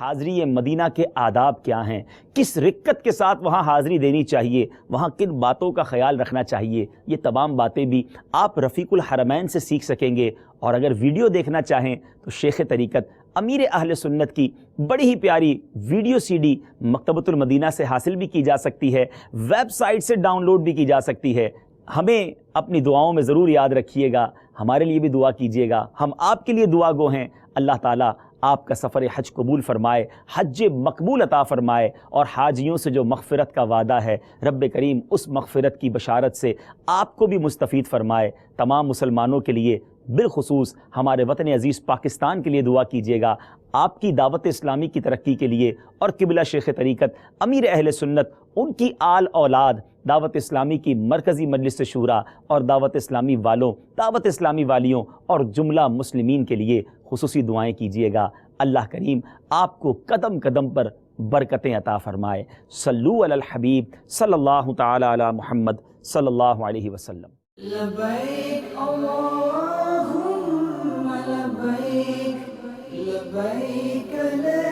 حاضری مدینہ کے آداب کیا ہیں، کس رکت کے ساتھ وہاں حاضری دینی چاہیے، وہاں کن باتوں کا خیال رکھنا چاہیے، یہ تمام باتیں بھی آپ رفیق الحرمین سے سیکھ سکیں گے۔ اور اگر ویڈیو دیکھنا چاہیں تو شیخ طریقت امیر اہل سنت کی بڑی ہی پیاری ویڈیو سی ڈی مکتبۃ المدینہ سے حاصل بھی کی جا سکتی ہے، ویب سائٹ سے ڈاؤن لوڈ بھی کی جا سکتی ہے۔ ہمیں اپنی دعاؤں میں ضرور یاد رکھیے گا، ہمارے لیے بھی دعا کیجیے گا، ہم آپ کے لیے دعا گو ہیں۔ اللہ تعالیٰ آپ کا سفر حج قبول فرمائے، حج مقبول عطا فرمائے، اور حاجیوں سے جو مغفرت کا وعدہ ہے رب کریم اس مغفرت کی بشارت سے آپ کو بھی مستفید فرمائے۔ تمام مسلمانوں کے لیے بالخصوص ہمارے وطن عزیز پاکستان کے لیے دعا کیجیے گا، آپ کی دعوت اسلامی کی ترقی کے لیے، اور قبلہ شیخ طریقت امیر اہل سنت، ان کی آل اولاد، دعوت اسلامی کی مرکزی مجلس شورا اور دعوت اسلامی والوں، دعوت اسلامی والیوں اور جملہ مسلمین کے لیے خصوصی دعائیں کیجیے گا۔ اللہ کریم آپ کو قدم قدم پر برکتیں عطا فرمائے۔ صلو علی الحبیب صلی اللہ تعالی علی محمد صلی اللہ علیہ وسلم۔ لبیک اللہم لبیک، لبیک لا